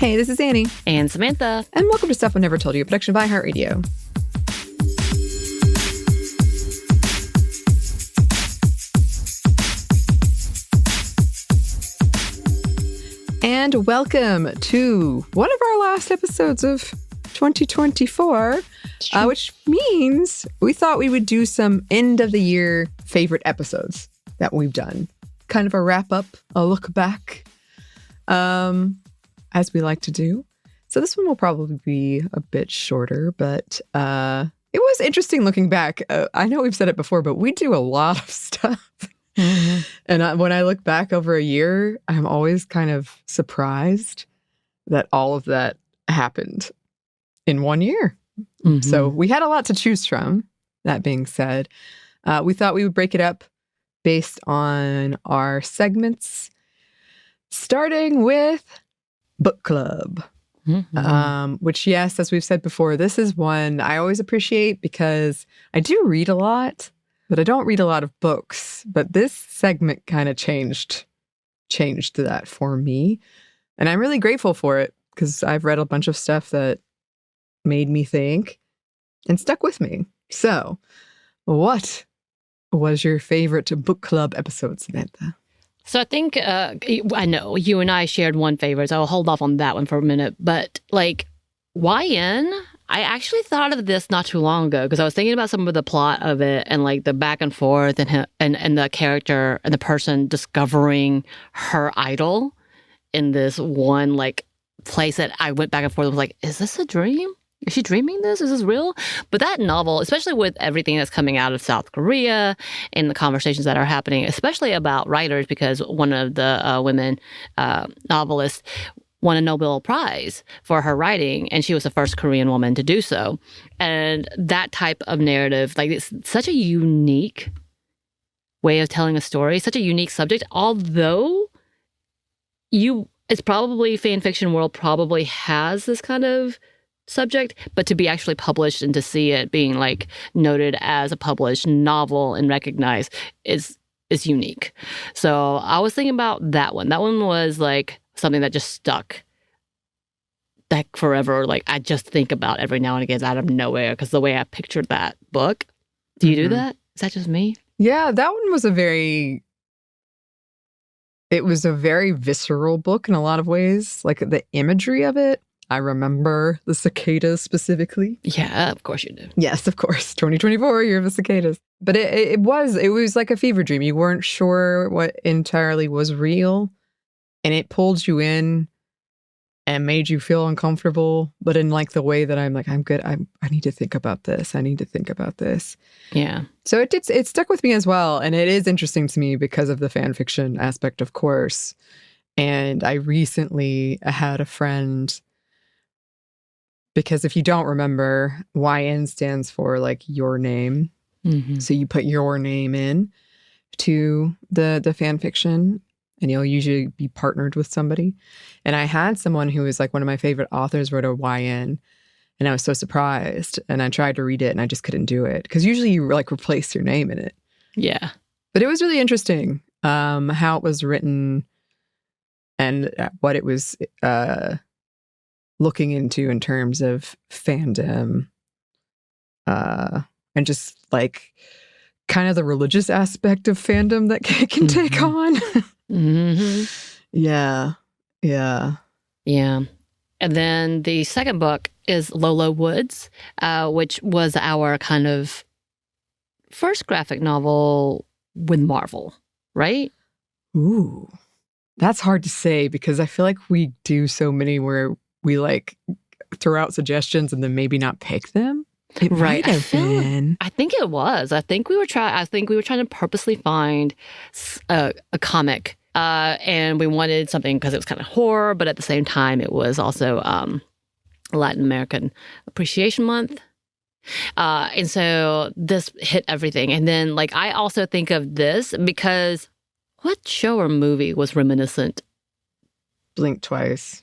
Hey, this is Anney and Samantha, and welcome to Stuff I Never Told You, a production by iHeartRadio. And welcome to one of our last episodes of 2024, which means we thought we would do some end of the year favorite episodes that we've done. Kind of a wrap up, a look back, as we like to do. So this one will probably be a bit shorter, but it was interesting looking back. I know we've said it before, but we do a lot of stuff. Mm-hmm. And when I look back over a year, I'm always kind of surprised that all of that happened in 1 year. Mm-hmm. So we had a lot to choose from. That being said, we thought we would break it up based on our segments, starting with book club. Mm-hmm. Which, yes, as we've said before, this is one I always appreciate because I do read a lot. But I don't read a lot of books. But this segment kind of changed that for me. And I'm really grateful for it because I've read a bunch of stuff that made me think and stuck with me. So, what was your favorite book club episode, Samantha? So I think, I know you and I shared one favorite, so I'll hold off on that one for a minute. But like, YN? I actually thought of this not too long ago because I was thinking about some of the plot of it and like the back and forth and the character and the person discovering her idol in this one like place that I went back and forth and was like, is this a dream? Is she dreaming this? Is this real? But that novel, especially with everything that's coming out of South Korea and the conversations that are happening, especially about writers, because one of the women novelists won a Nobel Prize for her writing, and she was the first Korean woman to do so. And that type of narrative, like, it's such a unique way of telling a story, such a unique subject, although it's probably, fan fiction world probably has this kind of subject, but to be actually published and to see it being like noted as a published novel and recognized is unique. So I was thinking about that one. That one was like something that just stuck like forever. Like I just think about every now and again out of nowhere because the way I pictured that book. Do you do that? Is that just me? Yeah, that one was a very visceral book in a lot of ways. Like the imagery of it. I remember the cicadas specifically. Yeah, of course you do. Yes, of course. 2024, year of the cicadas. But it was like a fever dream. You weren't sure what entirely was real. And it pulled you in and made you feel uncomfortable, but in like the way that I'm like, I'm good. I need to think about this. I need to think about this. Yeah. So it stuck with me as well. And it is interesting to me because of the fan fiction aspect, of course. And I recently had a friend, because if you don't remember, YN stands for like your name. Mm-hmm. So you put your name in to the fan fiction. And you'll usually be partnered with somebody. And I had someone who was like one of my favorite authors wrote a YN. And I was so surprised. And I tried to read it and I just couldn't do it. Because usually you like replace your name in it. Yeah. But it was really interesting how it was written and what it was looking into in terms of fandom. And just like kind of the religious aspect of fandom that can take on. Mm-hmm. Yeah. And then the second book is Lolo Woods, which was our kind of first graphic novel with Marvel, right? Ooh, that's hard to say because I feel like we do so many where we like throw out suggestions and then maybe not pick them. It right. might have been. I think it was. I think we were trying to purposely find a comic. And we wanted something because it was kind of horror, but at the same time, it was also Latin American Appreciation Month. And so this hit everything. And then, like, I also think of this because what show or movie was reminiscent? Blink Twice.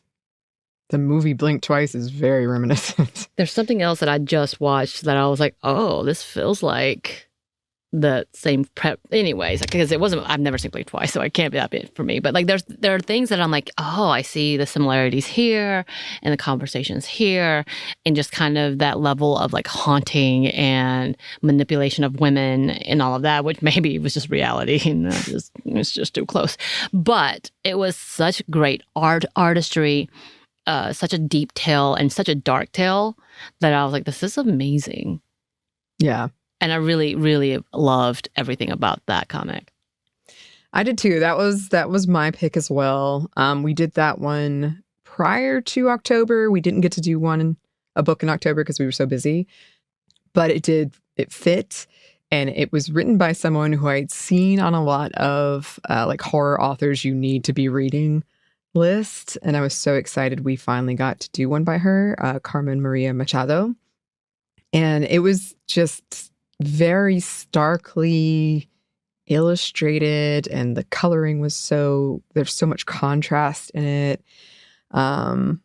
The movie Blink Twice is very reminiscent. There's something else that I just watched that I was like, oh, this feels like the same prep anyways, because it wasn't, I've never seen Blade twice, so it can't be that big for me. But like there are things that I'm like, oh, I see the similarities here and the conversations here, and just kind of that level of like haunting and manipulation of women and all of that, which maybe was just reality and it's just too close. But it was such great artistry, such a deep tale and such a dark tale that I was like, this is amazing. Yeah. And I really, really loved everything about that comic. I did too. That was my pick as well. We did that one prior to October. We didn't get to do a book in October because we were so busy. But it fit. And it was written by someone who I'd seen on a lot of like horror authors you need to be reading list. And I was so excited we finally got to do one by her, Carmen Maria Machado. And it was just very starkly illustrated, and the coloring was there's so much contrast in it. And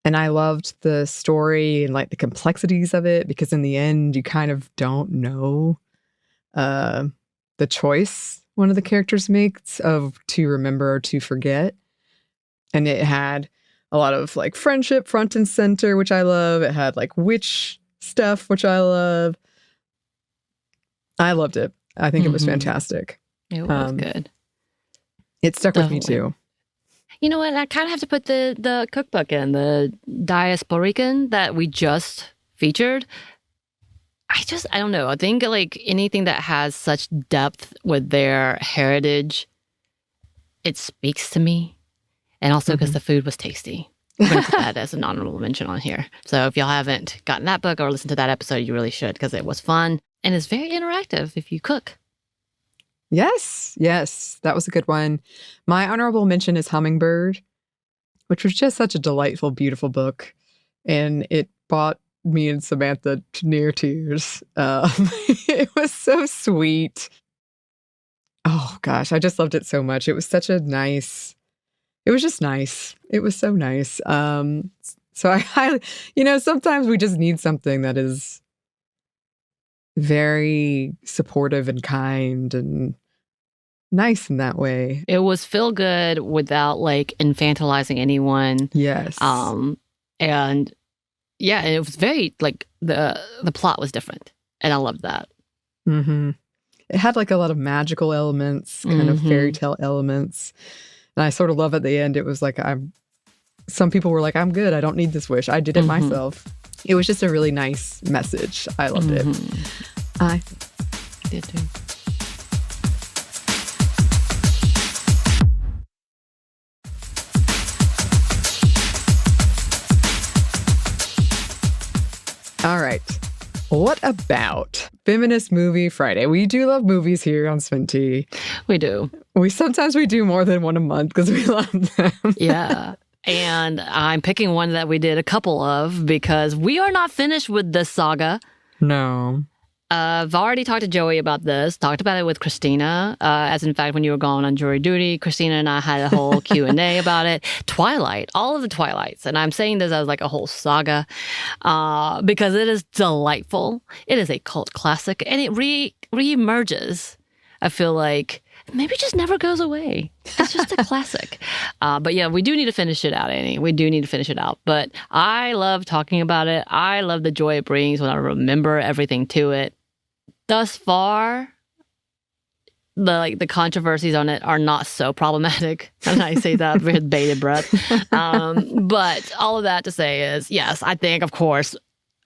I loved the story and like the complexities of it, because in the end you kind of don't know the choice one of the characters makes of to remember or to forget. And it had a lot of like friendship front and center, which I love. It had like witch stuff, which I love. I loved it. I think it was fantastic. It was good. It stuck with me too. You know what? I kind of have to put the cookbook in, the Diasporican that we just featured. I don't know. I think like anything that has such depth with their heritage, it speaks to me. And also because the food was tasty. I'm going to put that as an honorable mention on here. So if y'all haven't gotten that book or listened to that episode, you really should, because it was fun. And it's very interactive if you cook. Yes. That was a good one. My honorable mention is Hummingbird, which was just such a delightful, beautiful book. And it brought me and Samantha to near tears. It was so sweet. Oh, gosh. I just loved it so much. It was such a nice... It was just nice. It was so nice. So I sometimes we just need something that is very supportive and kind and nice in that way. It was feel good without like infantilizing anyone. Yes. And yeah, it was very like the plot was different, and I loved that. Mm-hmm. It had like a lot of magical elements, kind of fairy tale elements. And I sort of love at the end, it was like, some people were like, I'm good. I don't need this wish. I did it myself. It was just a really nice message. I loved it. I did too. All right. What about Feminist Movie Friday? We do love movies here on Sminty. We do. Sometimes we do more than one a month because we love them. Yeah. And I'm picking one that we did a couple of because we are not finished with this saga. No. I've already talked to Joey about this, talked about it with Christina. As in fact, when you were gone on jury duty, Christina and I had a whole Q&A about it. Twilight, all of the Twilights. And I'm saying this as like a whole saga because it is delightful. It is a cult classic and it re-emerges. I feel like maybe it just never goes away. It's just a classic. But yeah, we do need to finish it out, Annie. We do need to finish it out. But I love talking about it. I love the joy it brings when I remember everything to it. Thus far, the controversies on it are not so problematic. And I say that with bated breath. But all of that to say is, yes, I think, of course,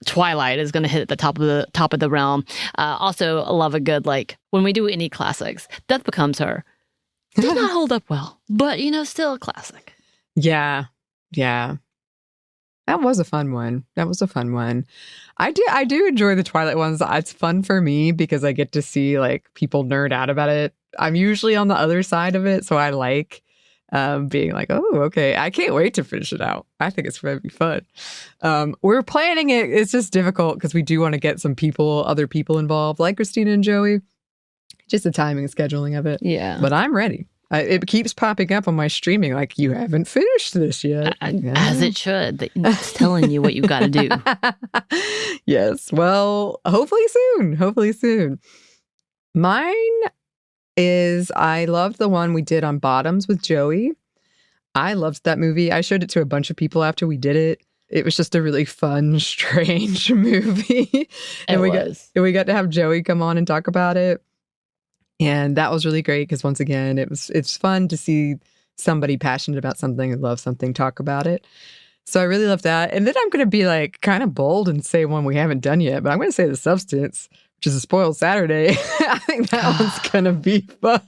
Twilight is going to hit at the top of the realm. Also, I love a good, like, when we do any classics, Death Becomes Her. Did not hold up well, but, still a classic. Yeah. That was a fun one. I do enjoy the Twilight ones. It's fun for me because I get to see, like, people nerd out about it. I'm usually on the other side of it, so I like being like, oh, okay, I can't wait to finish it out. I think it's going to be fun. We're planning it. It's just difficult because we do want to get some other people involved, like Christina and Joey. Just the timing and scheduling of it. Yeah. But I'm ready. It keeps popping up on my streaming like, you haven't finished this yet. As it should. It's telling you what you got to do. Yes. Well, hopefully soon. Mine is, I loved the one we did on Bottoms with Joey. I loved that movie. I showed it to a bunch of people after we did it. It was just a really fun, strange movie. And we got to have Joey come on and talk about it. And that was really great because once again, it's fun to see somebody passionate about something and love something talk about it. So I really love that. And then I'm going to be like kind of bold and say one we haven't done yet, but I'm going to say The Substance, which is a spoiled Saturday. I think that one's going to be fun.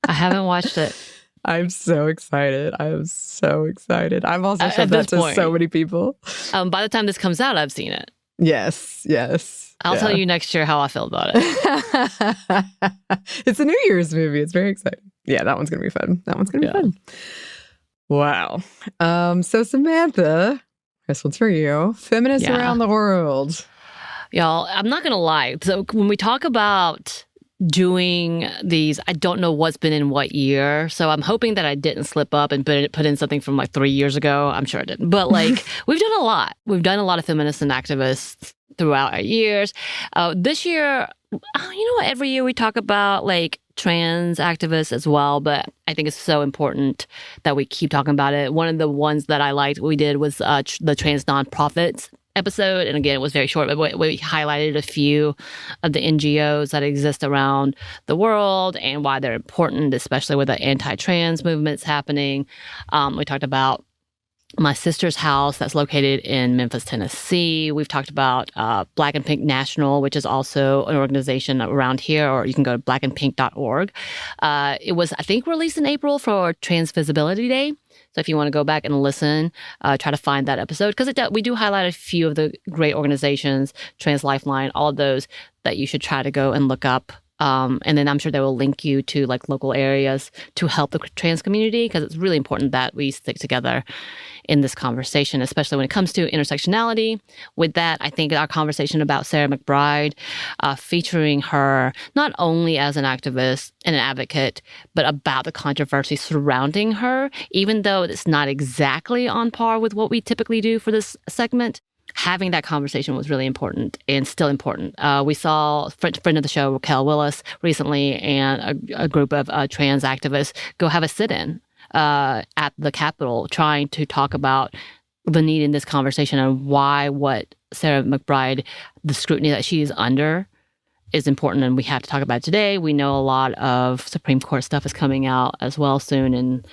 I haven't watched it. I'm so excited. I've also said that to so many people. By the time this comes out, I've seen it. Yes. I'll tell you next year how I feel about it. It's a New Year's movie. It's very exciting. Yeah, that one's going to be fun. Fun. Wow. So Samantha, this one's for you. Feminists around the world. Y'all, I'm not going to lie. So when we talk about doing these, I don't know what's been in what year. So I'm hoping that I didn't slip up and put in something from like 3 years ago. I'm sure I didn't. But like, we've done a lot. We've done a lot of feminists and activists throughout our years. This year, you know what? Every year we talk about like trans activists as well, but I think it's so important that we keep talking about it. One of the ones that I liked we did was the trans nonprofits episode. And again, it was very short, but we highlighted a few of the NGOs that exist around the world and why they're important, especially with the anti-trans movements happening. We talked about my sister's house that's located in Memphis, Tennessee. We've talked about Black and Pink National, which is also an organization around here, or you can go to blackandpink.org. It was, I think, released in April for Trans Visibility Day. So if you want to go back and listen, try to find that episode, because we do highlight a few of the great organizations, Trans Lifeline, all of those that you should try to go and look up. And then I'm sure they will link you to like local areas to help the trans community, because it's really important that we stick together in this conversation, especially when it comes to intersectionality. With that, I think our conversation about Sarah McBride, featuring her not only as an activist and an advocate, but about the controversy surrounding her, even though it's not exactly on par with what we typically do for this segment. Having that conversation was really important and still important. We saw a friend of the show, Raquel Willis, recently, and a group of trans activists go have a sit-in at the Capitol trying to talk about the need in this conversation and why what Sarah McBride, the scrutiny that she is under, is important, and we have to talk about it today. We know a lot of Supreme Court stuff is coming out as well soon, and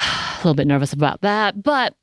a little bit nervous about that, but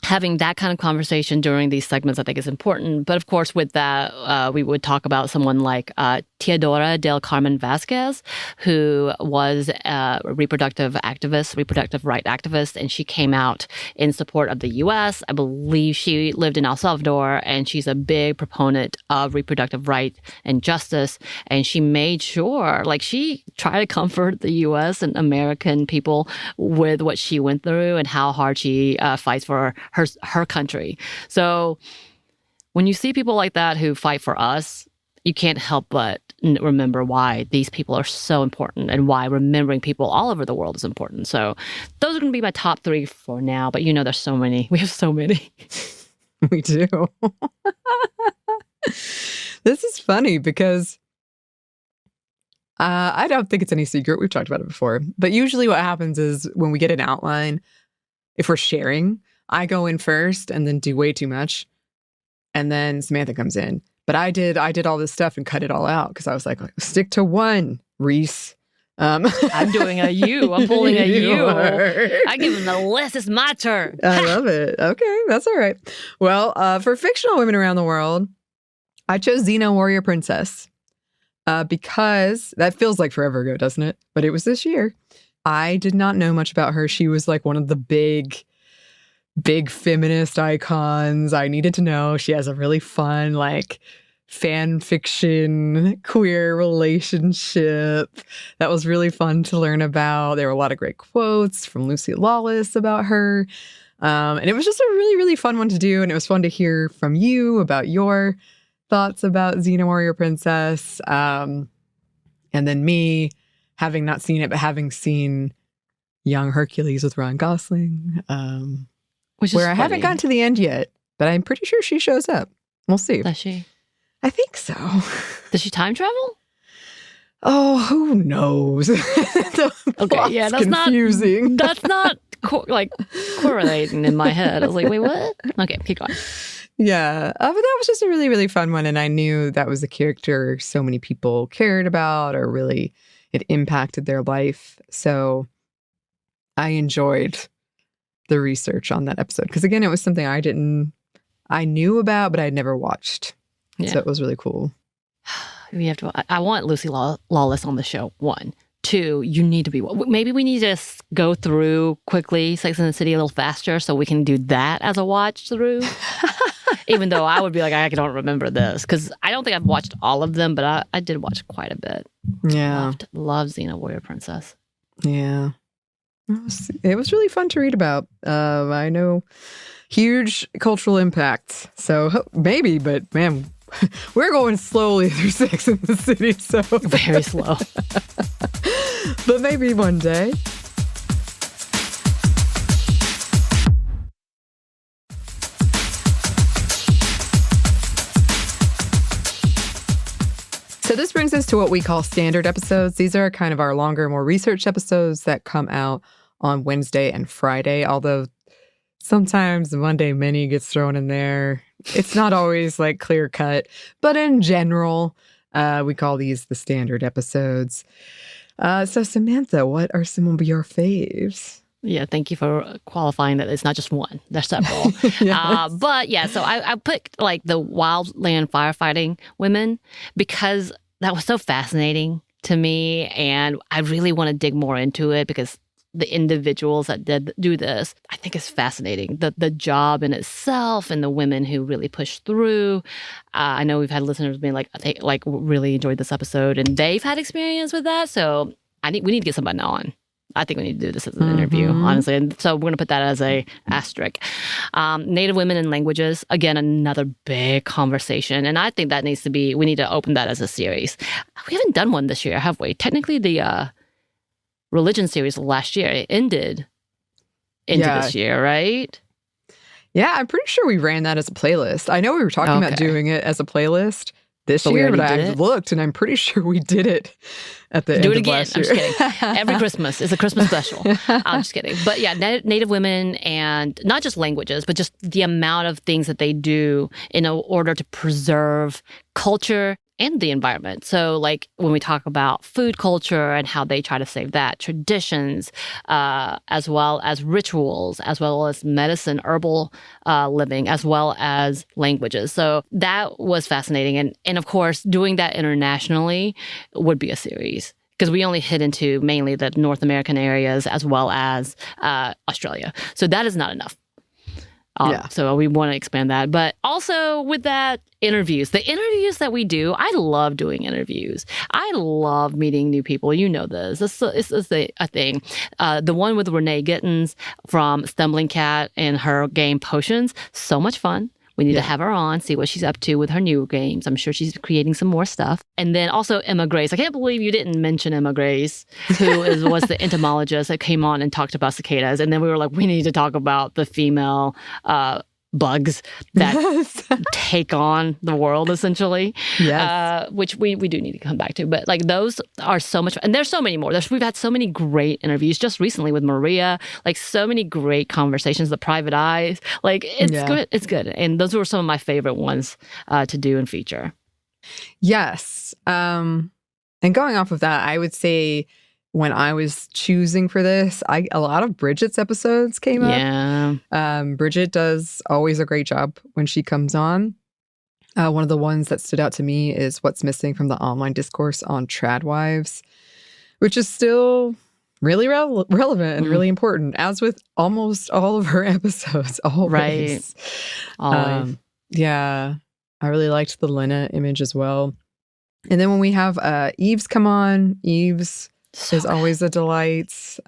having that kind of conversation during these segments, I think, is important. But of course, with that, we would talk about someone like Teodora del Carmen Vasquez, who was a reproductive right activist, and she came out in support of the U.S. I believe she lived in El Salvador, and she's a big proponent of reproductive right and justice. And she made sure, like, she tried to comfort the U.S. and American people with what she went through and how hard she fights for her country. So when you see people like that who fight for us, you can't help but remember why these people are so important and why remembering people all over the world is important. So those are going to be my top 3 for now. But you know, there's so many. We have so many. We do. This is funny because I don't think it's any secret. We've talked about it before. But usually what happens is when we get an outline, if we're sharing, I go in first and then do way too much. And then Samantha comes in. But I did all this stuff and cut it all out because I was like, stick to one, Reese. I'm doing a you. I'm pulling a you. I give him the list. It's my turn. I love it. Okay, that's all right. Well, for fictional women around the world, I chose Xena Warrior Princess because that feels like forever ago, doesn't it? But it was this year. I did not know much about her. She was like one of the big feminist icons I needed to know. She has a really fun, like, fan fiction queer relationship that was really fun to learn about. There were a lot of great quotes from Lucy Lawless about her. And it was just a really, really fun one to do. And it was fun to hear from you about your thoughts about Xena Warrior Princess. And then me, having not seen it, but having seen Young Hercules with Ryan Gosling. Where I haven't gotten to the end yet, but I'm pretty sure she shows up. We'll see. Does she? I think so. Does she time travel? Oh, who knows? Okay, yeah, that's confusing. That's not correlating in my head. I was like, wait, what? Okay, keep going. Yeah, but that was just a really, really fun one. And I knew that was a character so many people cared about or really it impacted their life. So I enjoyed the research on that episode. Because again, it was something I knew about, but I'd never watched. Yeah. So it was really cool. I want Lucy Lawless on the show, 1. 2, you need to be... Maybe we need to go through quickly Sex and the City a little faster so we can do that as a watch through. Even though I would be like, I don't remember this. Because I don't think I've watched all of them, but I did watch quite a bit. Yeah. Love Xena Warrior Princess. Yeah. It was really fun to read about. I know huge cultural impact. So maybe, but man, we're going slowly through Sex and the City. So very slow. But maybe one day. So this brings us to what we call standard episodes. These are kind of our longer, more research episodes that come out on Wednesday and Friday, although sometimes the Monday mini gets thrown in there. It's not always like clear cut, but in general, we call these the standard episodes. So Samantha, what are some of your faves? Yeah, thank you for qualifying that it's not just one. There's several. Yes. But yeah, so I put like the wildland firefighting women because that was so fascinating to me. And I really want to dig more into it because the individuals that do this, I think is fascinating. The job in itself and the women who really push through. I know we've had listeners being like, they like really enjoyed this episode and they've had experience with that. So we need to get somebody on. I think we need to do this as an interview, honestly. And so we're going to put that as a asterisk. Native women and languages, again, another big conversation. And I think that we need to open that as a series. We haven't done one this year, have we? Technically, the religion series last year, it ended into this year, right? Yeah, I'm pretty sure we ran that as a playlist. I know we were talking about doing it as a playlist this year, but I looked and I'm pretty sure we did it at the end of last year. I'm just kidding. Every Christmas is a Christmas special. I'm just kidding. But yeah, Native women and not just languages, but just the amount of things that they do in order to preserve culture and the environment. So like when we talk about food culture and how they try to save that, traditions, as well as rituals, as well as medicine, herbal living, as well as languages. So that was fascinating. And of course, doing that internationally would be a series because we only hit into mainly the North American areas as well as Australia. So that is not enough. So we want to expand that. But also with that, the interviews that we do, I love doing interviews. I love meeting new people. You know this. This is a thing. The one with Renee Gittins from Stumbling Cat and her game Potions, so much fun. We need to have her on, see what she's up to with her new games. I'm sure she's creating some more stuff. And then also Emma Grace. I can't believe you didn't mention Emma Grace, who was the entomologist that came on and talked about cicadas. And then we were like, we need to talk about the female bugs that take on the world, essentially. Yes. Which we do need to come back to. But like those are so much fun. And there's so many more. We've had so many great interviews just recently with Maria, like so many great conversations, the private eyes. Like it's good. It's good. And those were some of my favorite ones to do and feature. Yes. And going off of that, I would say when I was choosing for this, a lot of Bridget's episodes came up. Yeah. Bridget does always a great job when she comes on. One of the ones that stood out to me is What's Missing from the Online Discourse on Trad Wives, which is still really relevant and really important, as with almost all of her episodes. Always. Right. Always. Yeah. I really liked the Lena image as well. And then when we have Eves come on, Eves is always a delight. She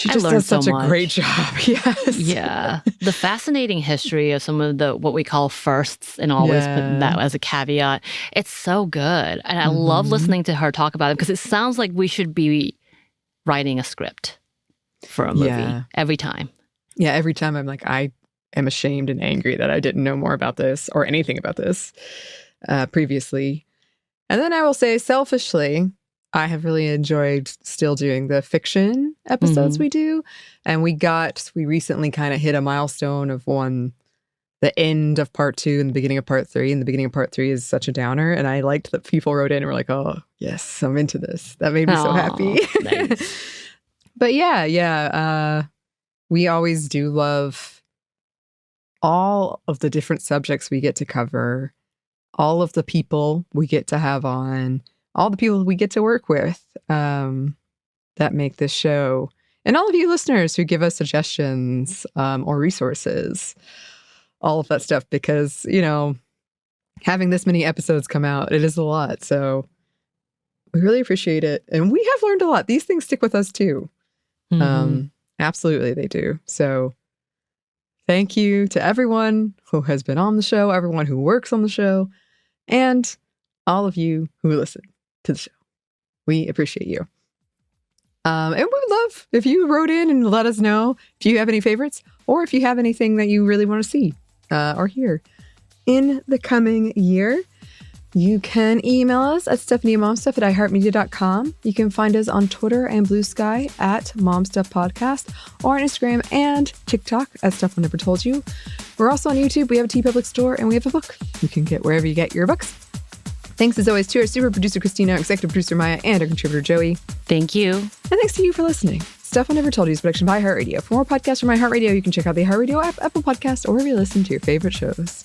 just does such a great job. Yes. Yeah. The fascinating history of some of the what we call firsts, and always put that as a caveat. It's so good. And I love listening to her talk about it because it sounds like we should be writing a script for a movie every time. Yeah, every time I'm like, I am ashamed and angry that I didn't know more about this or anything about this previously. And then I will say, selfishly, I have really enjoyed still doing the fiction episodes we do. And we recently kind of hit a milestone of the end of part 2 and the beginning of part 3. And the beginning of part 3 is such a downer. And I liked that people wrote in and were like, oh, yes, I'm into this. That made me so happy. Nice. But yeah. We always do love all of the different subjects we get to cover, all of the people we get to have on, all the people we get to work with that make this show, and all of you listeners who give us suggestions or resources. All of that stuff, because, having this many episodes come out, it is a lot. So we really appreciate it. And we have learned a lot. These things stick with us too. Absolutely, they do. So thank you to everyone who has been on the show, everyone who works on the show, and all of you who listen to the show. We appreciate you. And we would love if you wrote in and let us know if you have any favorites or if you have anything that you really want to see or hear in the coming year. You can email us at stephaniemomstuff@iheartmedia.com. You can find us on Twitter and Blue Sky at momstuffpodcast, or on Instagram and TikTok at Stuff I Never Told You. We're also on YouTube. We have a TeePublic store, and we have a book you can get wherever you get your books. Thanks as always to our super producer Christina, executive producer Maya, and our contributor Joey. Thank you. And thanks to you for listening. Stuff I Never Told You is a production by iHeartRadio. For more podcasts from iHeartRadio, you can check out the iHeartRadio app, Apple Podcasts, or wherever you listen to your favorite shows.